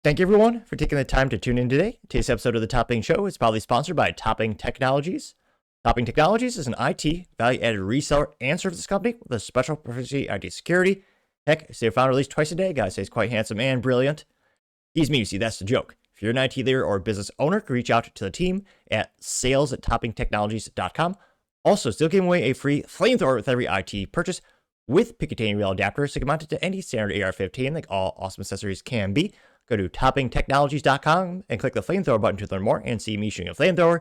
Thank you, everyone, for taking the time to tune in today. Today's episode of the Topping Show is proudly sponsored by Topping Technologies. Topping Technologies is an IT value-added reseller and services company with a special proficiency in IT security. Heck, it's their founder at least twice a day. Guy says quite handsome and brilliant. He's me, you see, that's the joke. If you're an IT leader or business owner, reach out to the team at sales@toppingtechnologies.com. Also, still giving away a free flamethrower with every IT purchase with Picatinny rail adapter, so you can mount it to any standard AR-15, like all awesome accessories can be. Go to toppingtechnologies.com and click the flamethrower button to learn more and see me shooting a flamethrower.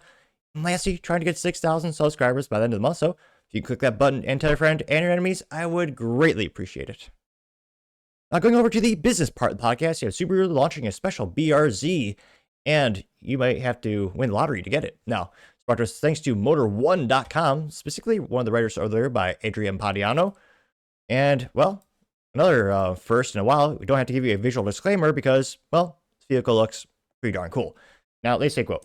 And lastly, trying to get 6,000 subscribers by the end of the month, so if you can click that button and tell a friend and your enemies, I would greatly appreciate it. Now, going over to the business part of the podcast, you have Subaru launching a special BRZ, and you might have to win the lottery to get it. Now, thanks to Motor1.com, specifically one of the writers over there by Adrian Padiano. And, well, another first in a while, we don't have to give you a visual disclaimer because, well, this vehicle looks pretty darn cool. Now, they say, quote,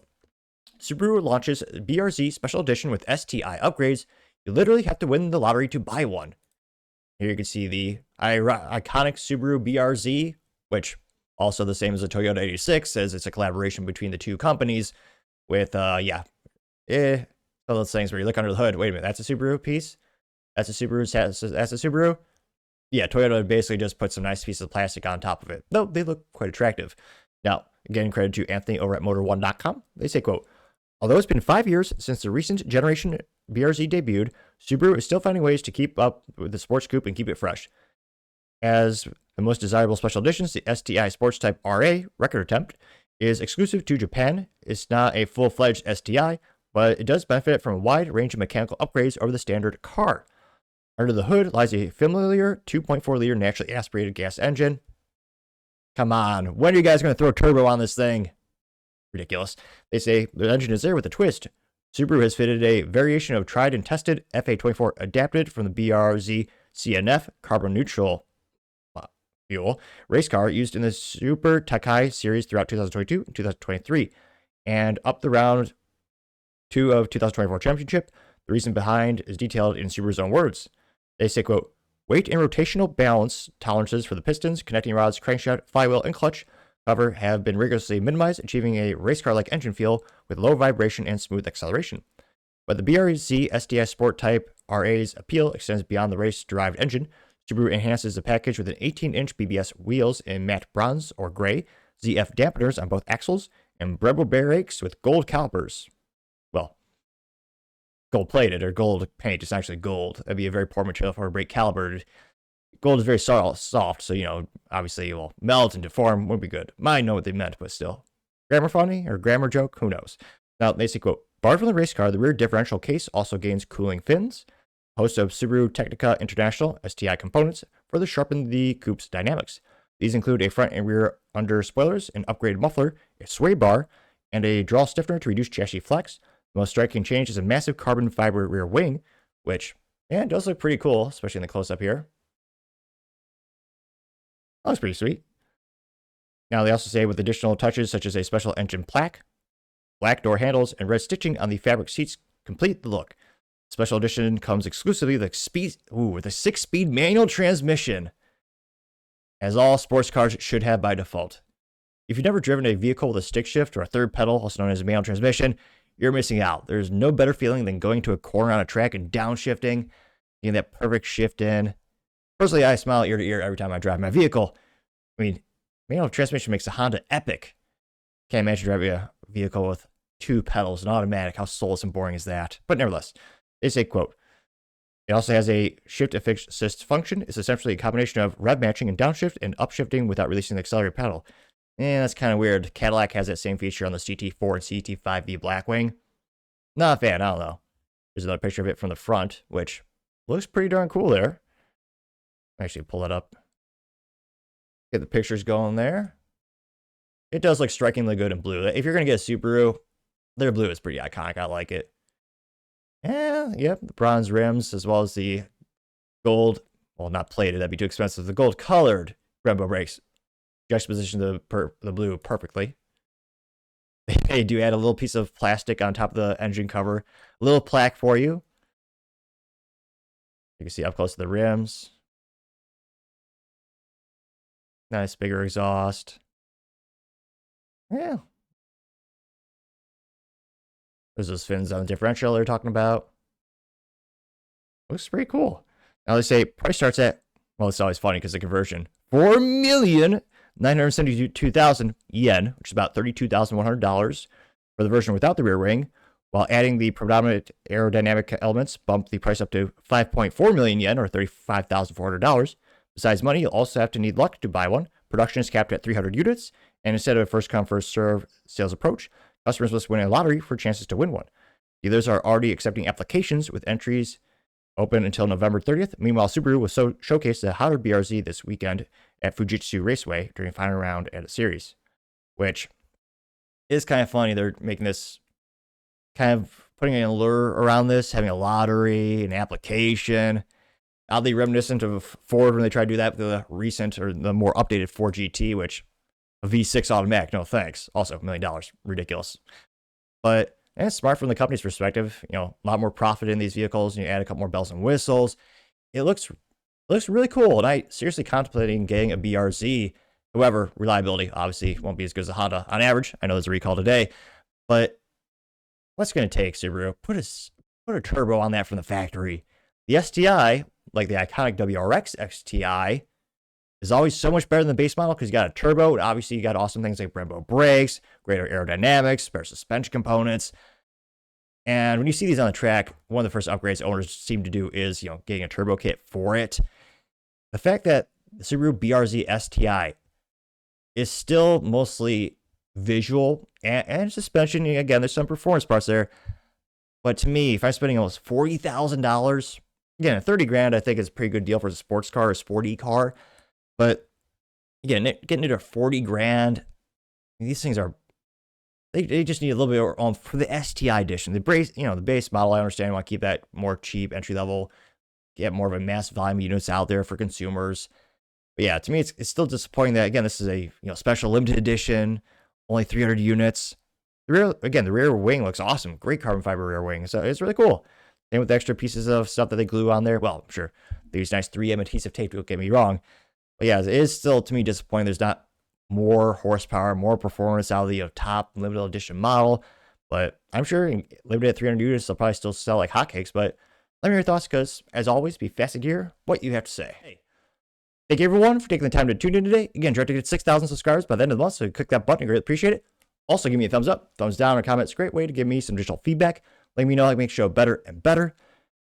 Subaru launches BRZ Special Edition with STI upgrades. You literally have to win the lottery to buy one. Here you can see the iconic Subaru BRZ, which also the same as the Toyota 86, as it's a collaboration between the two companies with, some of those things where you look under the hood. Wait a minute, that's a Subaru piece? That's a Subaru? That's a Subaru? Yeah, Toyota basically just put some nice pieces of plastic on top of it, though they look quite attractive. Now, again, credit to Anthony over at Motor1.com. They say, quote, although it's been 5 years since the recent generation BRZ debuted, Subaru is still finding ways to keep up with the sports coupe and keep it fresh. As the most desirable special editions, the STI Sports Type RA record attempt is exclusive to Japan. It's not a full-fledged STI, but it does benefit from a wide range of mechanical upgrades over the standard car. Under the hood lies a familiar 2.4-liter naturally aspirated gas engine. Come on, when are you guys going to throw turbo on this thing? Ridiculous. They say the engine is there with a twist. Subaru has fitted a variation of tried and tested FA24 adapted from the BRZ CNF carbon neutral fuel race car used in the Super Takai series throughout 2022 and 2023 and up the round 2 of 2024 championship. The reason behind is detailed in Subaru's own words. They say, quote, weight and rotational balance tolerances for the pistons, connecting rods, crankshaft, flywheel, and clutch cover have been rigorously minimized, achieving a race car-like engine feel with low vibration and smooth acceleration. But the BRZ STI Sport Type RA's appeal extends beyond the race-derived engine. Subaru enhances the package with an 18-inch BBS wheels in matte bronze or gray, ZF dampeners on both axles, and Brembo brakes with gold calipers. Well, gold-plated or gold paint is actually gold. That'd be a very poor material for a brake caliper. Gold is very soft, so, obviously it will melt and deform. Wouldn't be good. Might know what they meant, but still. Grammar funny or grammar joke? Who knows? Now, they say, quote, barred from the race car, the rear differential case also gains cooling fins. Host of Subaru Technica International STI components further sharpen the coupe's dynamics. These include a front and rear under spoilers, an upgraded muffler, a sway bar, and a draw stiffener to reduce chassis flex. The most striking change is a massive carbon fiber rear wing, which, does look pretty cool, especially in the close-up here. That looks pretty sweet. Now, they also say with additional touches such as a special engine plaque, black door handles, and red stitching on the fabric seats complete the look. Special edition comes exclusively with a 6-speed manual transmission, as all sports cars should have by default. If you've never driven a vehicle with a stick shift or a third pedal, also known as a manual transmission, you're missing out. There's no better feeling than going to a corner on a track and downshifting, getting that perfect shift in. Personally, I smile ear to ear every time I drive my vehicle. I mean, manual transmission makes a Honda epic. Can't imagine driving a vehicle with 2 pedals and automatic. How soulless and boring is that? But nevertheless, they say, quote, it also has a shift assist function. It's essentially a combination of rev matching and downshift and upshifting without releasing the accelerator pedal. That's kind of weird. Cadillac has that same feature on the CT4 and CT5V Blackwing. Not a fan, I don't know. There's another picture of it from the front, which looks pretty darn cool there. Actually, pull it up. Get the pictures going there. It does look strikingly good in blue. If you're going to get a Subaru, their blue is pretty iconic. I like it. Yep, the bronze rims as well as the gold, well, not plated, that'd be too expensive. The gold colored Brembo brakes juxtaposition the blue perfectly. They do add a little piece of plastic on top of the engine cover, a little plaque for you. You can see up close to the rims. Nice bigger exhaust. Yeah. There's those fins on the differential they're talking about. Looks pretty cool. Now they say price starts at, well, it's always funny because the conversion, 4,972,000 yen, which is about $32,100 for the version without the rear wing, while adding the predominant aerodynamic elements bump the price up to 5.4 million yen or $35,400. Besides money, you'll also have to need luck to buy one. Production is capped at 300 units, and instead of a first come first serve sales approach, customers must win a lottery for chances to win one. Dealers are already accepting applications with entries open until November 30th. Meanwhile, Subaru will showcase the hotter BRZ this weekend at Fujitsu Raceway during the final round at a series, which is kind of funny. They're making this kind of putting an allure around this, having a lottery, an application. Oddly reminiscent of Ford when they tried to do that with the recent or the more updated Ford GT, which a V6 automatic, no thanks. Also, $1 million, ridiculous. But it's smart from the company's perspective. You know, a lot more profit in these vehicles. You add a couple more bells and whistles. It looks really cool. And I seriously contemplating getting a BRZ. However, reliability obviously won't be as good as a Honda on average. I know there's a recall today, but what's going to take, Subaru? Put a turbo on that from the factory. The STI, like the iconic WRX XTI, is always so much better than the base model because you got a turbo. And obviously, you got awesome things like Brembo brakes, greater aerodynamics, spare suspension components. And when you see these on the track, one of the first upgrades owners seem to do is, getting a turbo kit for it. The fact that the Subaru BRZ STI is still mostly visual and suspension. Again, there's some performance parts there. But to me, if I'm spending almost $40,000, again, $30,000 I think is a pretty good deal for a sports car, a sporty car. But again, getting it at $40,000, these things are, they just need a little bit on for the STI edition. The base model, I understand you want to keep that more cheap, entry level, get more of a mass volume units out there for consumers. But yeah, to me, it's still disappointing that, again, this is a special limited edition, only 300 units. The rear wing looks awesome. Great carbon fiber rear wing. So it's really cool. And with the extra pieces of stuff that they glue on there, well, I'm sure they use nice 3M adhesive tape, don't get me wrong. But yeah, it is still, to me, disappointing. There's not more horsepower, more performance out of the top limited edition model. But I'm sure limited at 300 units, they'll probably still sell like hotcakes. But let me know your thoughts because, as always, be fast to hear what you have to say. Hey. Thank you, everyone, for taking the time to tune in today. Again, try to get 6,000 subscribers by the end of the month, so click that button. I greatly appreciate it. Also, give me a thumbs up, thumbs down, or comment. It's a great way to give me some additional feedback. Let me know how to make the show better and better.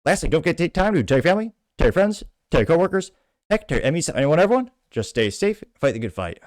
Lastly, don't forget to take time to tell your family, tell your friends, tell your coworkers, heck, tell your enemies, anyone, everyone. Just stay safe, fight the good fight.